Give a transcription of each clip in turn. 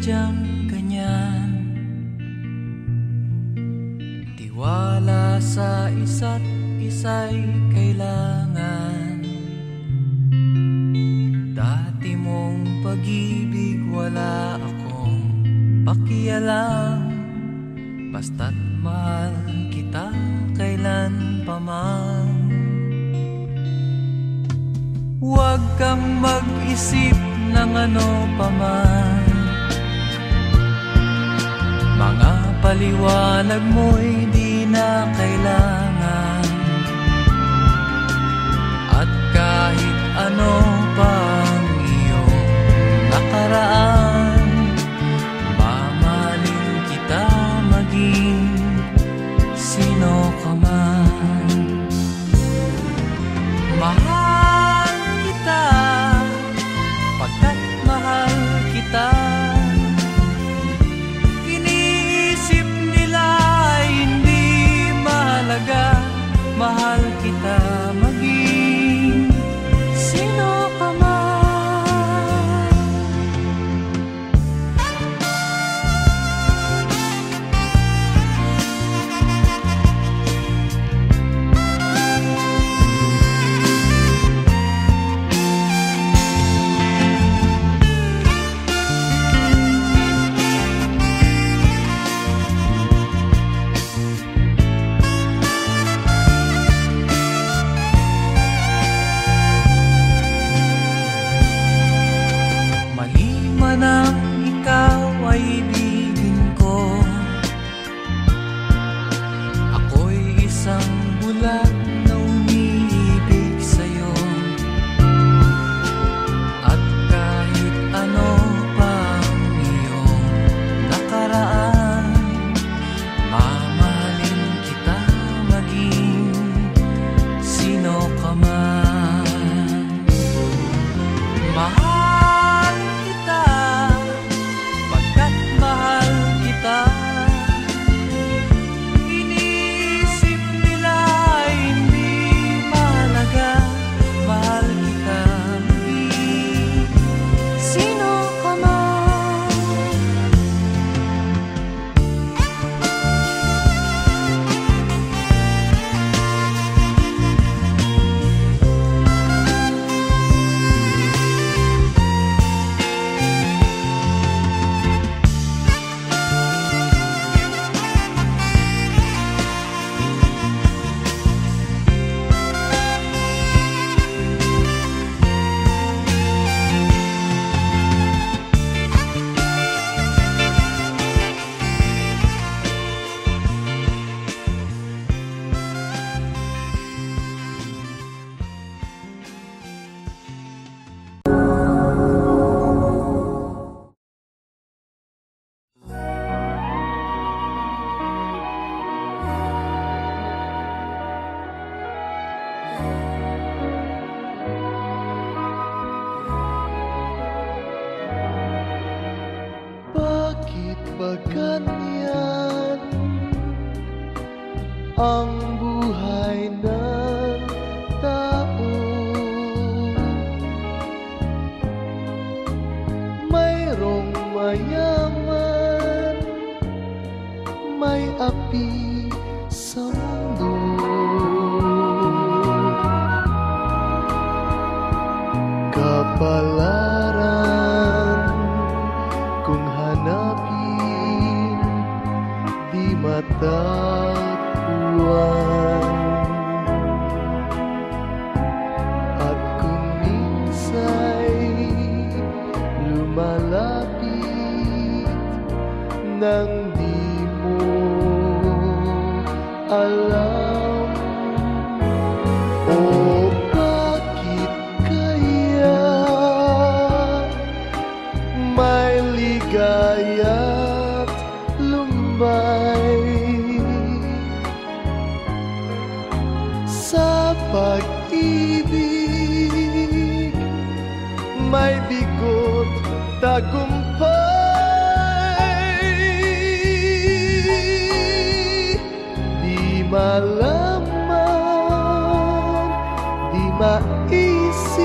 sadyang ganyan. Tiwala sa isa't isa'y kailangan. Dati mong pag-ibig wala akong pakialam. Basta't mahal kita kailan pa man. Huwag kang mag-isip ng ano pa man. Mga paliwanag mo'y di na kailangan. At kahit ano pang iyong nakaraan, mamahalin kita maging sino ka man. Mahal kita pagkat mahal kita. Iniisip nila ay hindi mahalaga. Mahal kita maging sino ka man. Nang ikaw ay ibigin ko, ako'y isang bulag na umiibig sa'yo. At kahit ano pang iyong nakaraan, mamahalin kita maging sino ka man. Mahal kita pagkat mahal kita. Iniisip nila ay hindi mahalaga. Mahal kita maging sino ka man. Bakit ba ganyan ang buhay ng tao? Mayroong mayaman, may api sa mundo. Kapalaran kung hanapin, di matatagpuan. At kung minsa'y lumalapit nang di mo alam, o bakit kaya may ligaya't lumbay sa pag-ibig, may bigot tagumpay. Di malaman, di maisip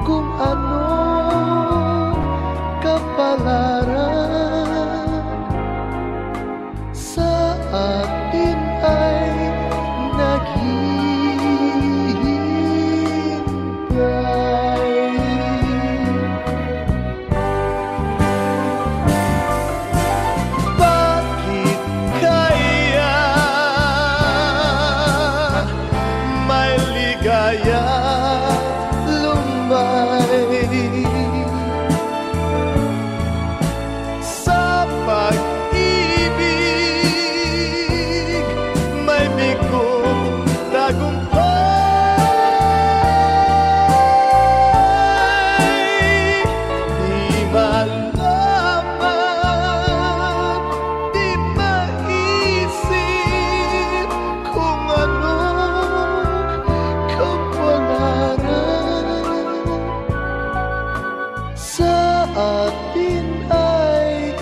kung ano ka pa atin ay naghihintay. Bakit kaya may ligaya lumay sa pag-ibig, may bigong tagumpay. Di malaman, di maisip kung anong kapalaran sa atin ay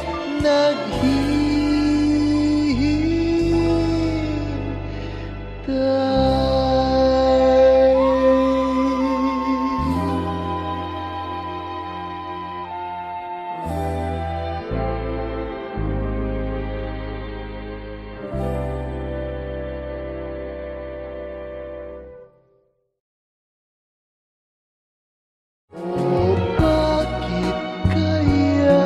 O bakit kaya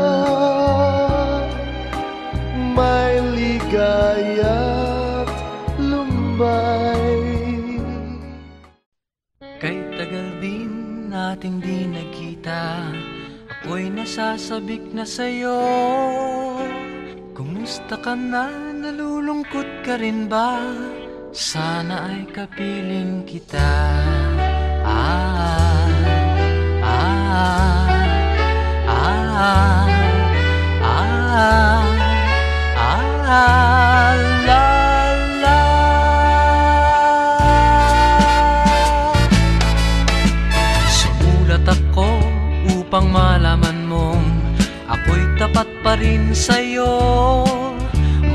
may ligaya't lumbay? Kay tagal din nating di nagkita, ako'y nasasabik na sa'yo. Kumusta ka na? Nalulungkot ka rin ba? Sana ay kapiling kita. Ah, ah, ah, ah, ah, la, la. Sumulat ako upang malaman mong ako'y tapat pa rin sa'yo.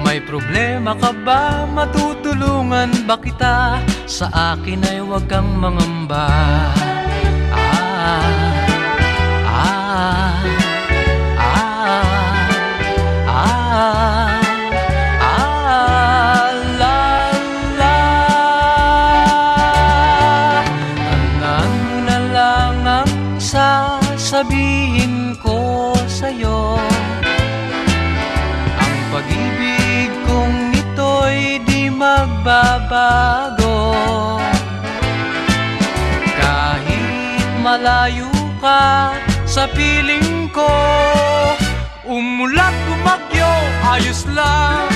May problema ka ba? Matutulungan ba kita? Sa akin ay huwag kang mangamba. Ah, ah, ah, ah, ah, la, la. Tandaan mo na lang ang sasabihin ko sa'yo. Ang pag-ibig kong ito'y di magbabago. Kahit malayo ka sa piling ko, umulat bumagyo, ayos lang.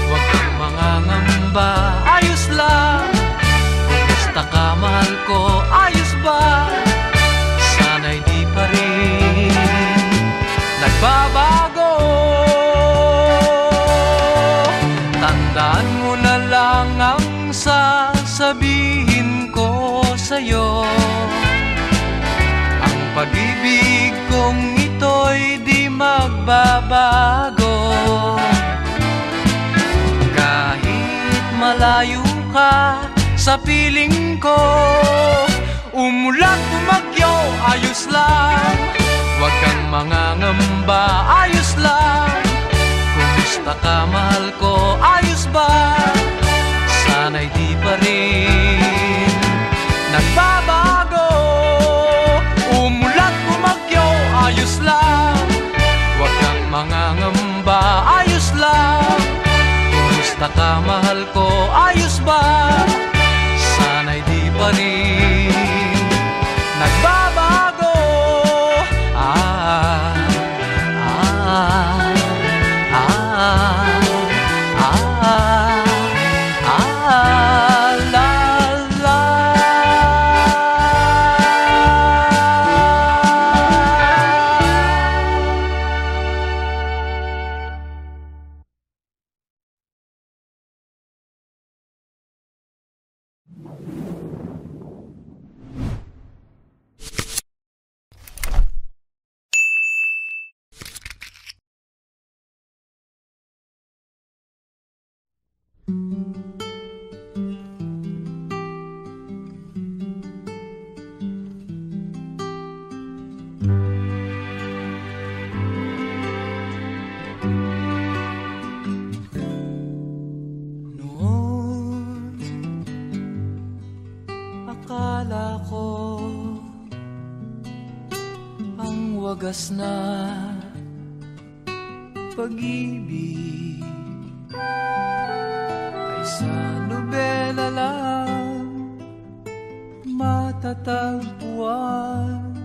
Huwag kang mangangamba, ayos lang. Kumusta ka, mahal ko, ayos ba? Sana'y di pa rin nagbabago. Tandaan mo na lang ang sasabihin ko sa'yo. Ang pag-ibig kong ito'y di magbabago. Kahit malayo ka sa piling ko, umulat bumagyo, ayos lang. Huwag kang mangangamba, ayos lang. Kumusta ka, mahal ko, ayos ba? Sana'y di pa rin nagbabago. Umulat bumagyo, ayos lang. Huwag kang mangangamba, ayos lang. Kumusta ka, mahal ko, ayos ba? Sana'y di pa rin nagbabago. Ah, ah, ah, ah, ah, la, la. wagas na pag-ibig ay sa nobela lang matatagpuan,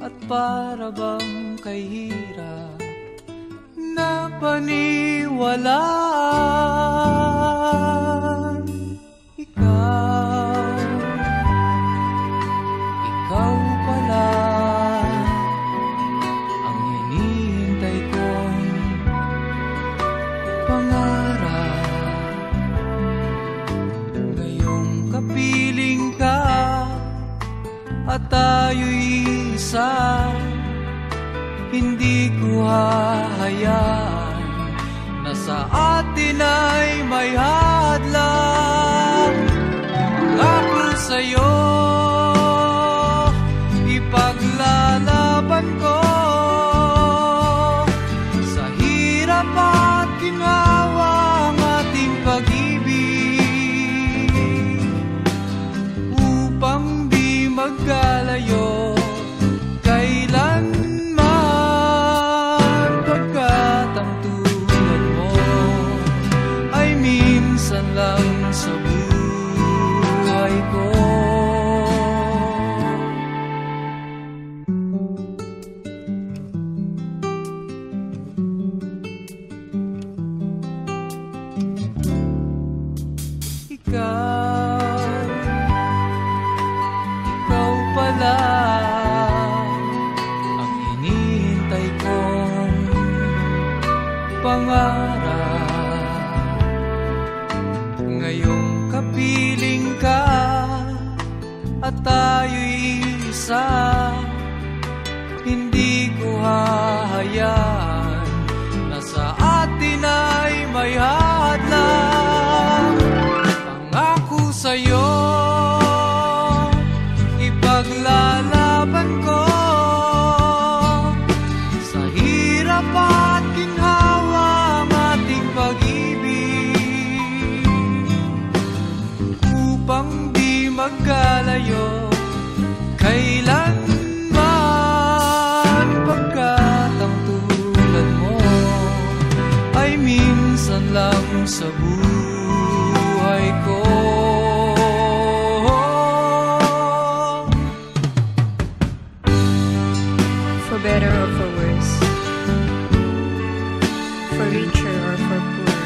at para bang kahirap na paniwalaan. Ikaw pala ang hinihintay kong pangarap. Ngayong kapiling ka at tayo'y isa, hindi ko hahayaan na sa atin ay may hadlang. Ako sa'yo ipaglalaban ko sa hirap at ginhawa ang ating pag-ibig, upang di magkalayo kailanman, pagkat ang tulad mo ay minsan lang sa buhay ko. Ikaw pala ang hinihintay kong pangarap. Ngayong kapiling ka at tayo'y isa, hindi ko hahayaan na sa atin ay may hadlang. Pangako sa'yo ipaglalaban ko sa hirap at ginhawa ang ating pag-ibig, upang di magkalayo kailanman, pagkat ang tulad mo ay minsan lang sa buhay ko. For better or for worse, for richer or for poor,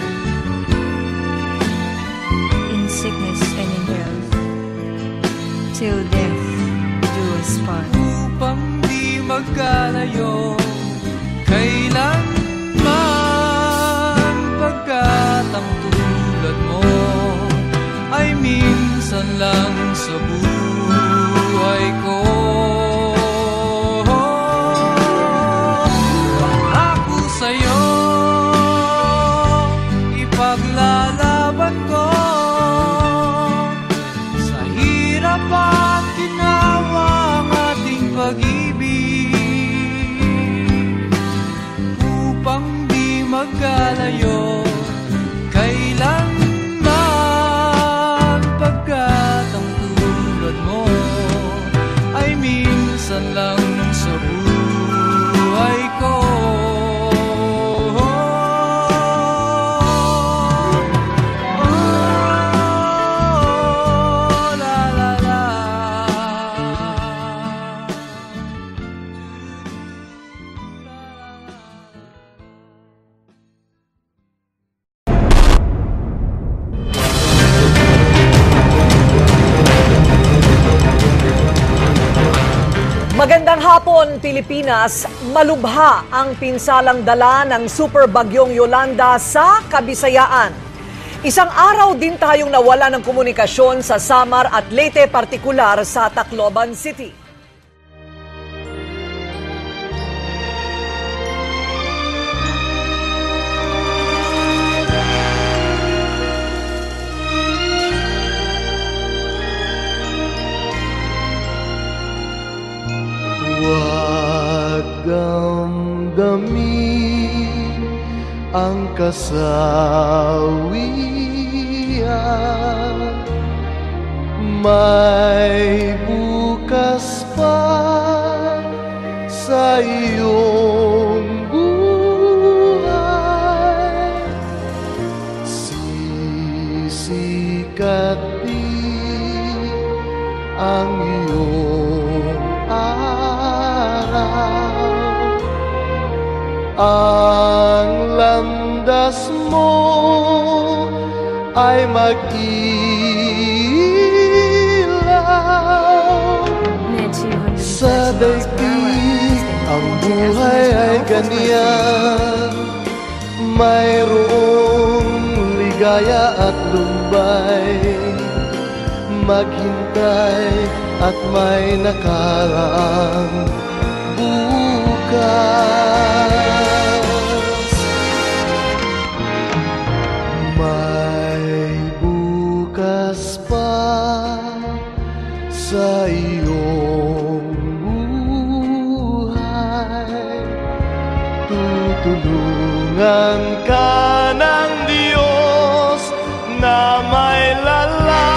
in sickness and in health, till death do us part. Upang di magkalayo kailanman, pagkat ang tulad mo ay minsan lang sa buhay ko. Ako sa'yo ipaglalaban ko sa hirap at ginhawa ang ating pag-ibig, upang di magkalayo kailanman, pagkat ang tulad mo ay minsan lang sa buhay ko. Magandang hapon, Pilipinas. Malubha ang pinsalang dala ng Super Bagyong Yolanda sa Kabisayaan. Isang araw din tayong nawala ng komunikasyon sa Samar at Leyte, partikular sa Tacloban City. Huwag damdamin ang kasawian, may bukas pa sa iyong buhay. Sisikat din ang iyong araw. Ang landas mo ay mag-ilaw. Sa daigdig ang buhay ay ganyan, mayroong ligaya at lumbay. Maghintay at may nakaraang bukas. May bukas pa sa iyong buhay. Tutulungan ka ng Diyos na may lalang.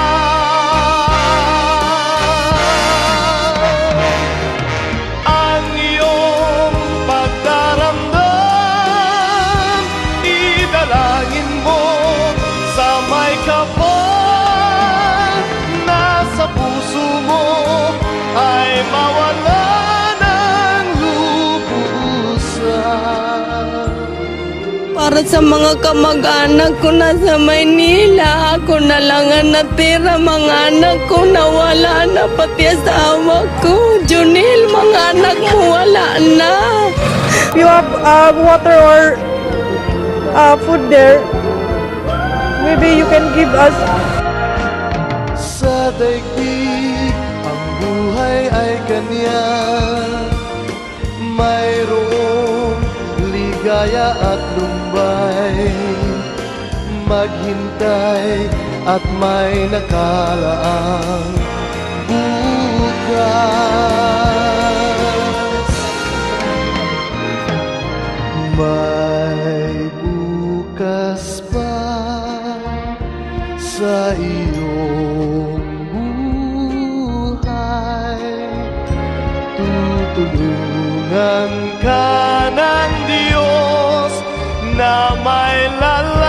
Ang iyong pagdaramdam, idalangin mo sa may kapal. Nasa puso mo ay mawala ng lubusan. Para sa mga kamag-anak ko na sa Maynila, ako na lang ang natira. Mga anak ko nawala na, pati asawa ko. Junil, mga anak mo wala na. You have water or food there. Maybe you can give us. Sa daigdig ang buhay ay ganyan, mayroong ligaya at lumbay. Maghintay at may nakalaang bukas. May bukas pa sa iyong buhay. Tutulungan ka ng Diyos na may lalang.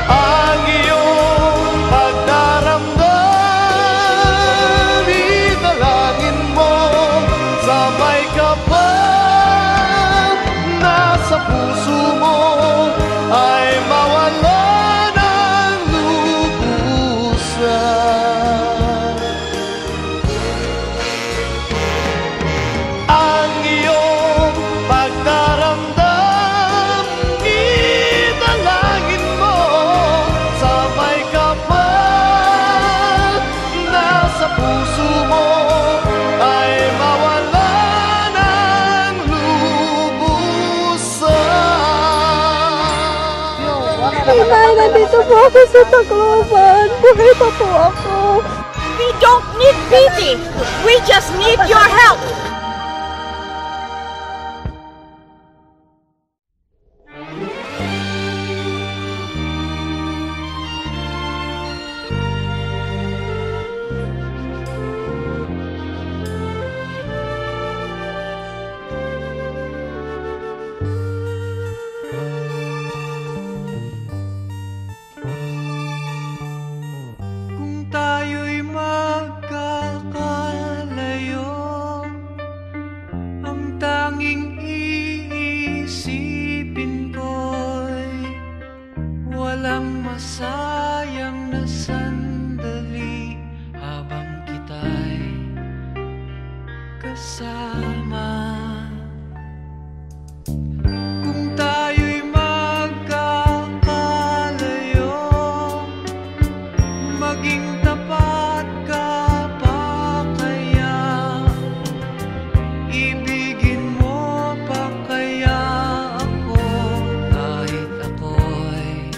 Ang iyong pagdaramdam, idalangin mo sa may kapal. Nasa puso mo ay mawala ng lubusan. Ang iyong pagdaramdam, idalangin mo sa may kapal. Nasa puso mo ay mawala ng lubusan. Nay, nandito po ako sa Tacloban. Buhay pa po ako. We don't need pity. We just need your help. Kung tayo'y magkakalayo, ang tanging iisipin ko'y walang masayang na sandali habang kita'y kasama. Kung tayo'y magkakalayo, maging tapat ka pa kaya? Ibigin mo pa kaya ako kahit ako'y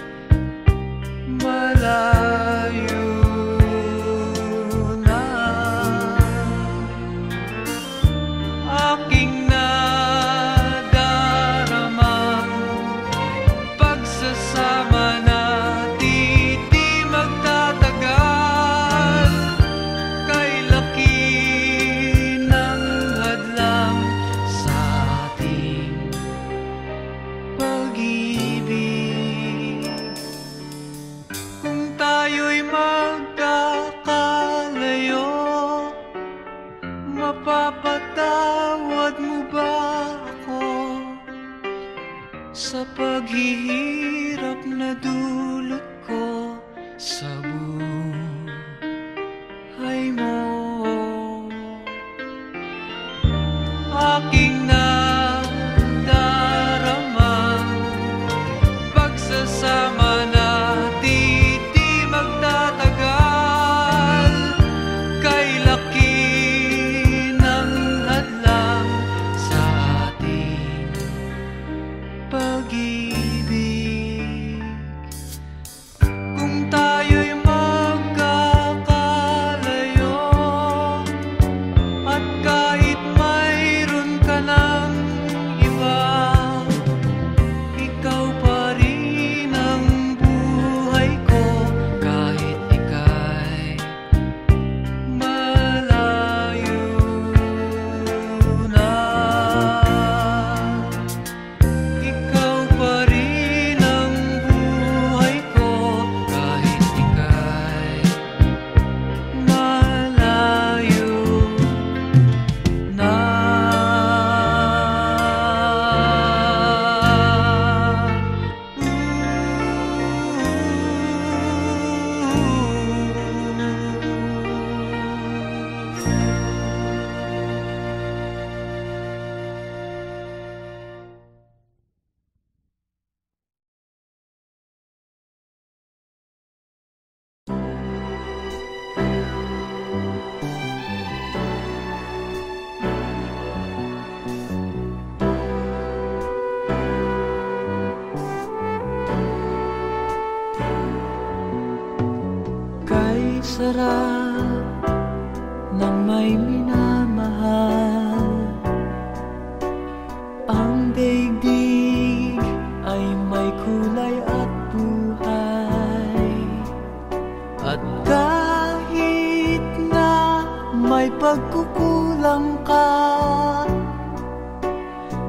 malayo na? Aking nadarama sa paghihirap na dulot ko sa buhay mo. Aking nadaramang pagsasama natin di magtatagal, kay laki ng hadlang sa ating pag-ibig. Kung tayo'y magkakalayo at kahit mayroon ka ng iba, ikaw pa rin ang buhay ko kahit ika'y malayo na. Ikaw pa rin ang buhay ko kahit ika'y malayo na. Kay sarap ng may minamahal, ang daigdig ay may kulay at buhay. At kahit na may pagkukulang ka,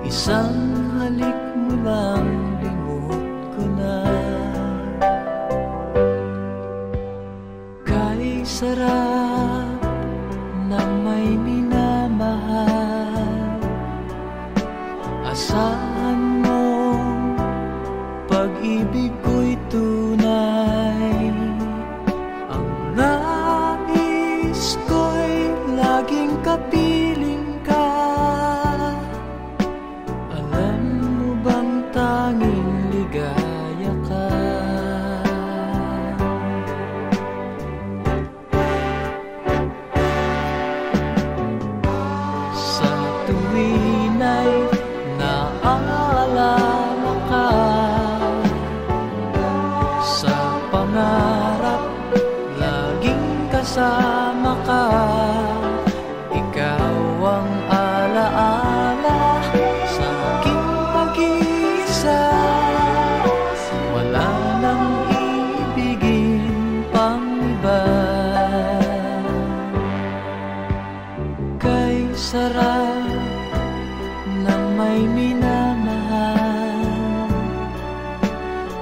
isang halik mo lang limot ko na. Kay sarap ng may minamahal, asahan mo pag-ibig ko'y tunay. Ang nais ko'y laging kapiling ka. Alam mo bang tanging ligaya ka? Sa tuwin ay naaalala ka, sa pangarap laging kasama ka. Ikaw ang alaala sa aking pag-iisa. Wala nang ibigin pang iba. Kay sarap ng may minamahal,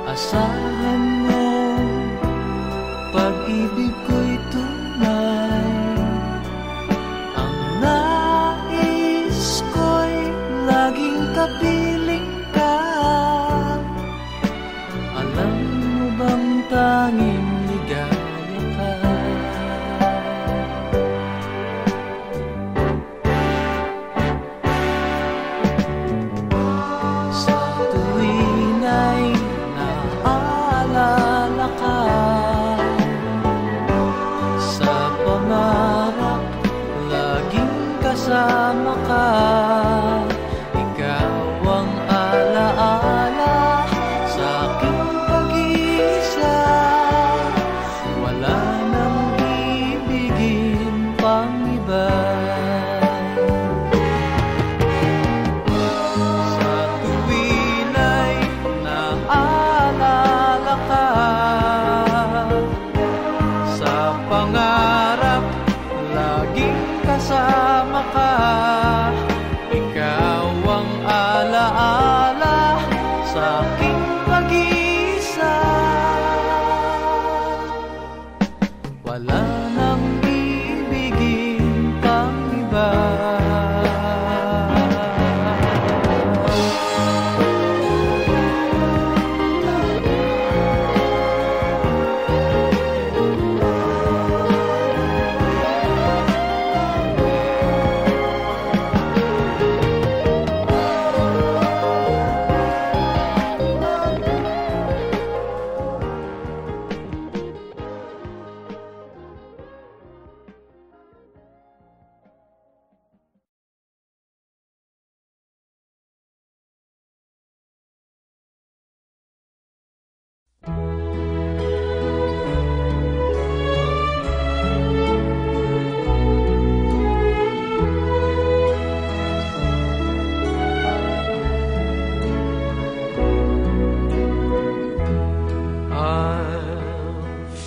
asahan mo pag-ibig ko'y tunay. Ang nais ko'y laging kapiling ka. Alam mo bang tanging ligaya ka? Sa tuwin ay naaalala ka, sa pangarap laging kasama ka. Ikaw ang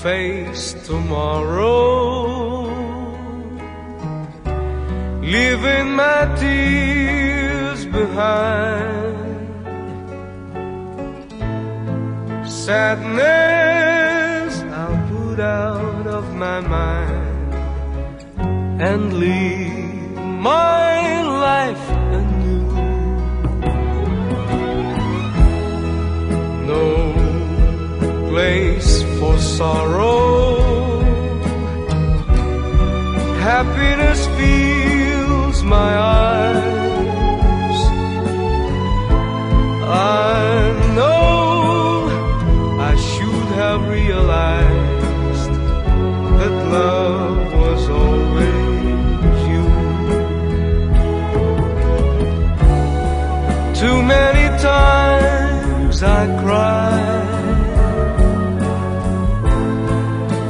Face tomorrow, leaving my tears behind. Sadness I'll put out of my mind and live my life anew. No place for sorrow, happiness fills my eyes. I know I should have realized that love was always you. Too many times I cried,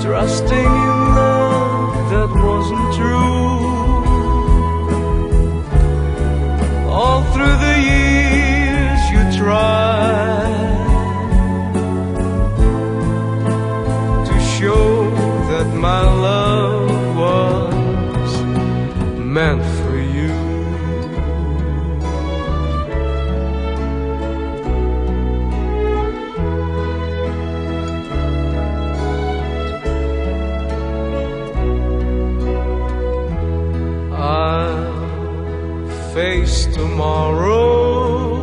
trusting in love that wasn't true. All through the years you tried to show that my love was meant for you. Face tomorrow,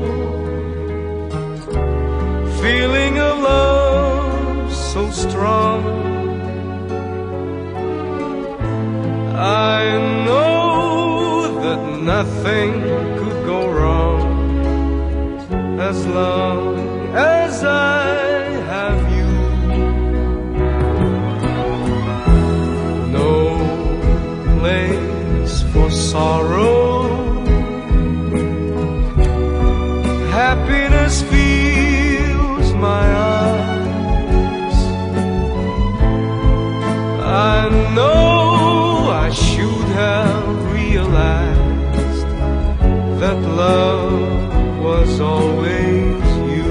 feeling a love so strong. I know that nothing could go wrong as long as I have you. No place for sorrow, happiness fills my eyes. I know I should have realized that love was always you.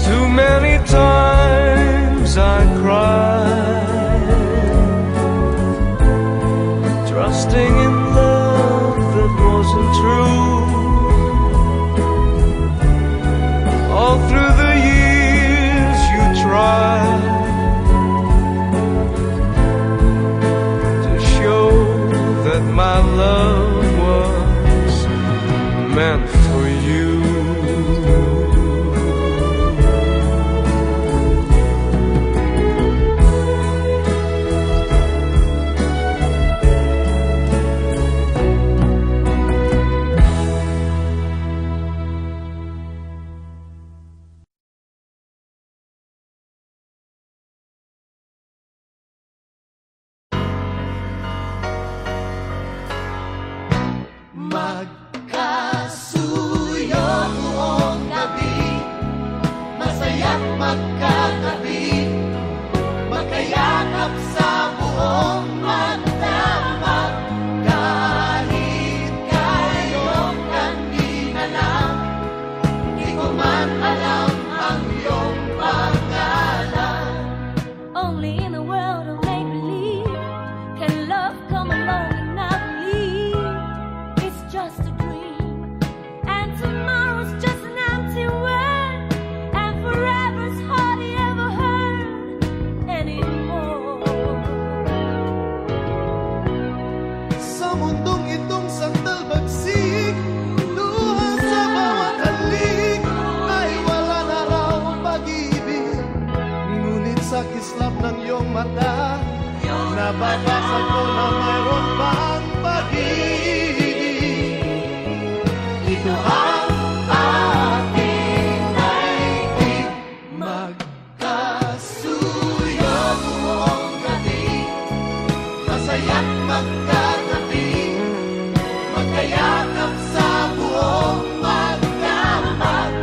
Too many times I cried, trusting in love that wasn't true. All through the years you tried to show that my love was meant for you. Magkasuyo buong gabi, masaya't magkatabi, magkayakap sa buong magdamag. Kahit kayong kanina lang, di ko man alam ang iyong pangalan. Only in a world of make-believe can love come along and not leave. It's just a dream, and tomorrow's just an empty word, and forever's hardly ever heard anymore. Sa mundong itong sandal bagsik, luha sa bawat halik, ay wala na raw pag-ibig. Ngunit sa kislap ng iyong mata, nababasa ko na mayroon pang pag-ibig. Ito ang aking naibig. Magkasuyo buong gabi, masaya't magkatabi, magkayakap sa buong magdamag.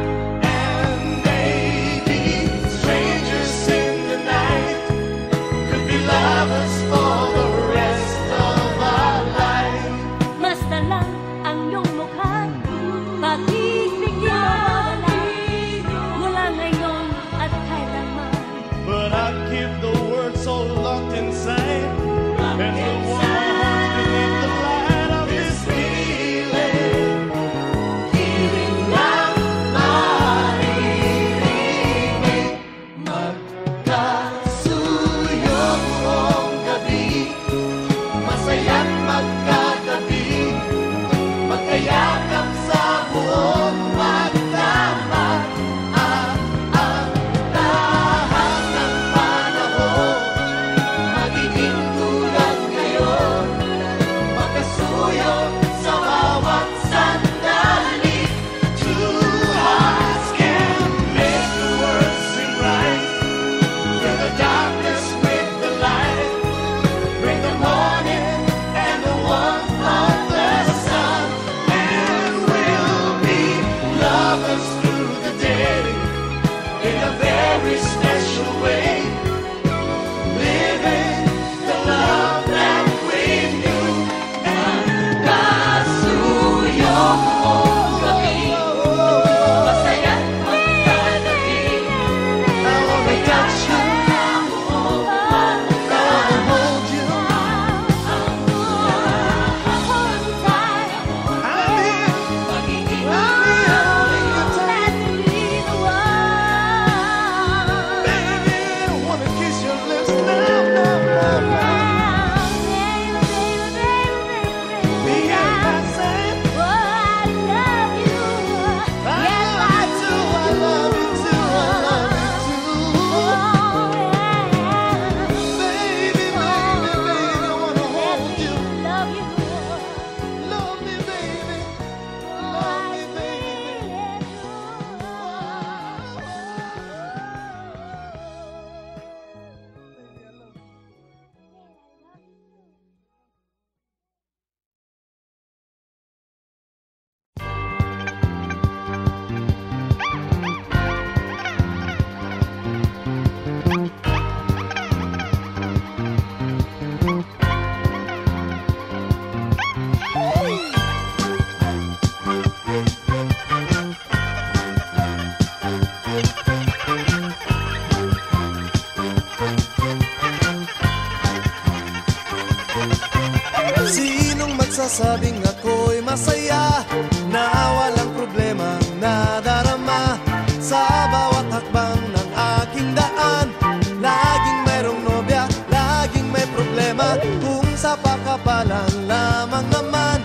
ako'y masaya na walang problemang nadarama sa bawat hakbang ng aking daan. Laging mayroong nobya, laging may problema, kung sa pakapalan lamang naman.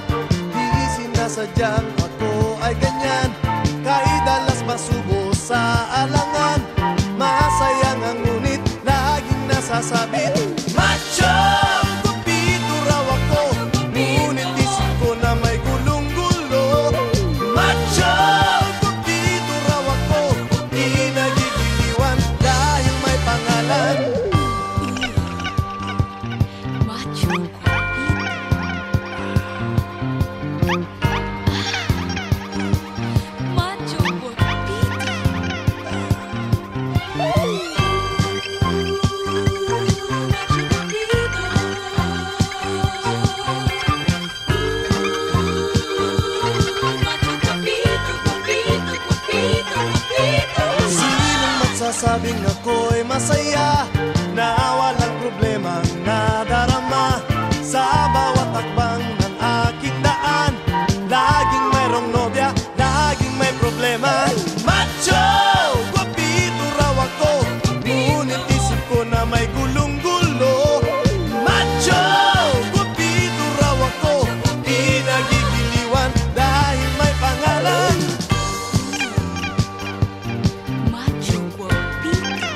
Di sinasadyang ako ay ganyan, kahit dalas masubo sa alangan. Masaya nga ngunit laging nasasabit, macho! Kupito raw ako, ngunit isip ko na may gulong-gulo. Macho! Kupito raw ako, di nagigiliwan dahil may pangalan. Macho Macho Sinong magsasabing ako'y masaya na walang problemang nadarama sa bawat hakbang ng aking daan. Laging mayroong nobya, laging may problema. Macho! Guwapito raw ako, ngunit isip ko na may gulong-gulo. Macho! Guwapito raw ako, di nagigiliwan dahil may pangalan. Macho guapito.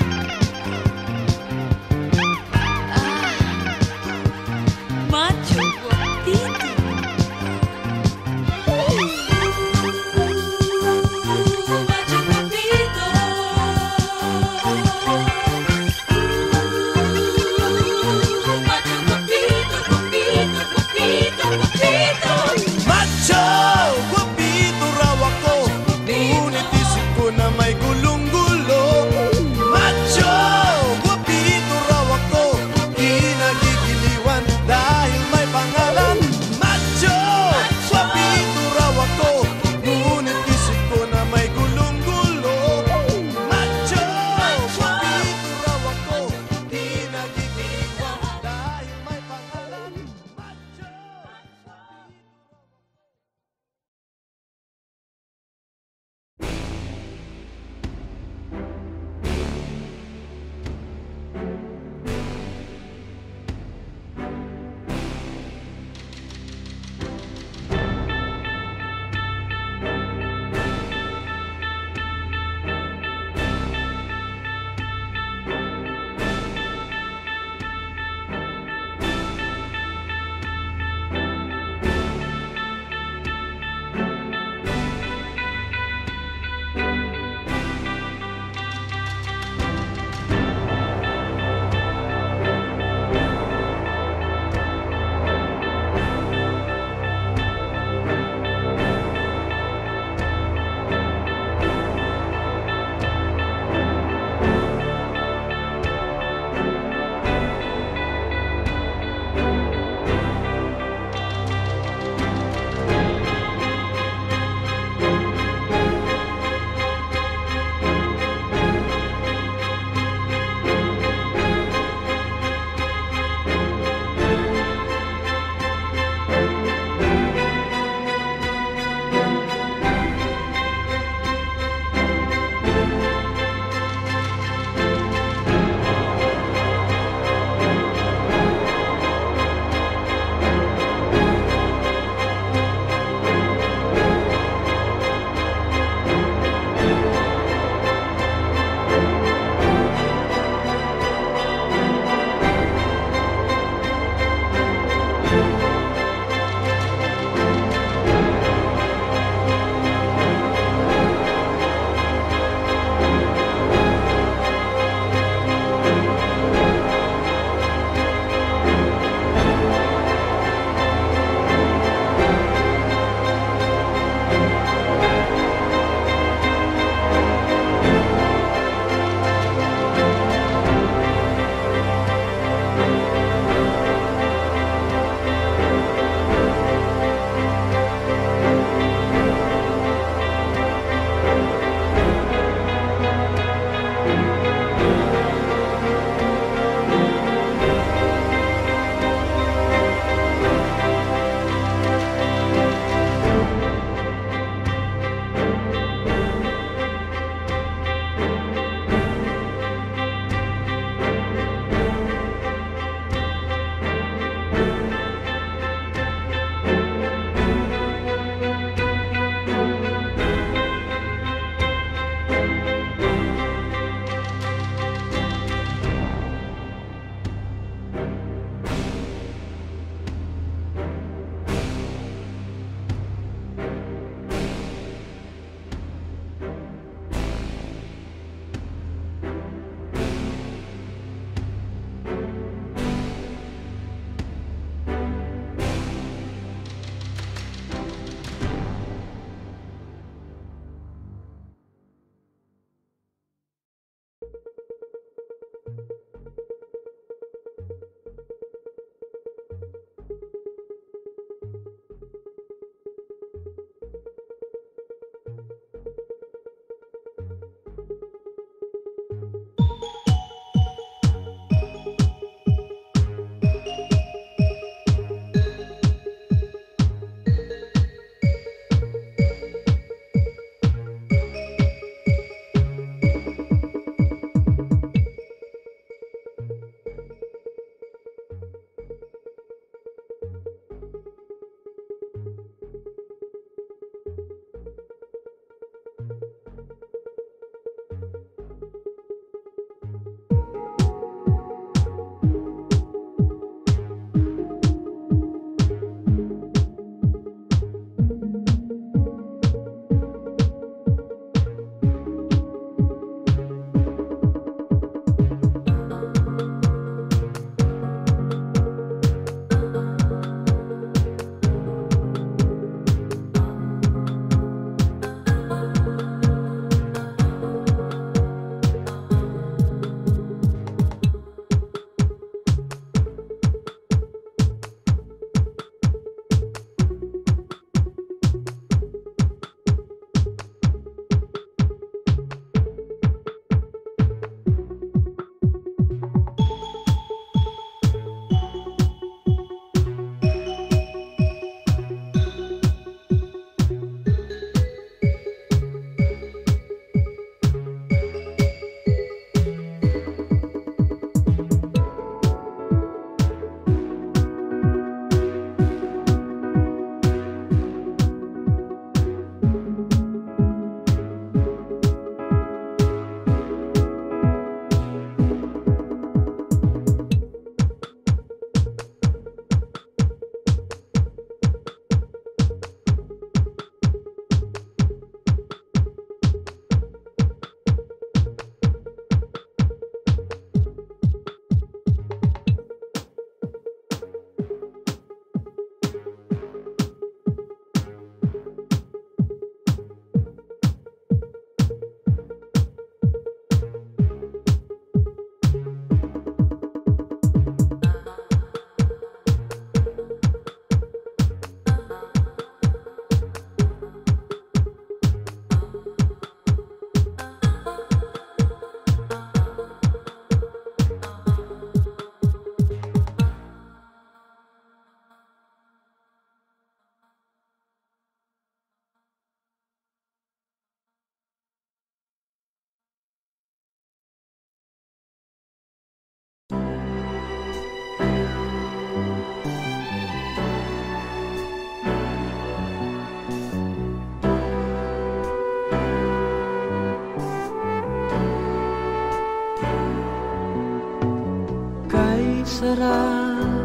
sarap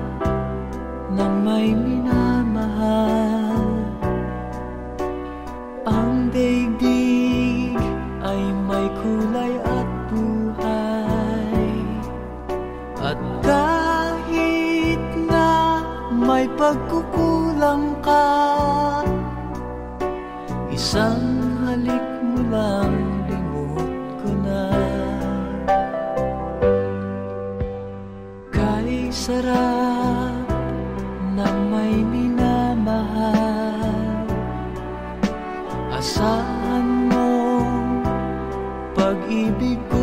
ng may minamahal. Ang daigdig ay may kulay at buhay. At kahit na may pagkukulang ka, isang halik mo lang limot ko na. Kay sarap ng may minamahal, asahan mo pag-ibig ko.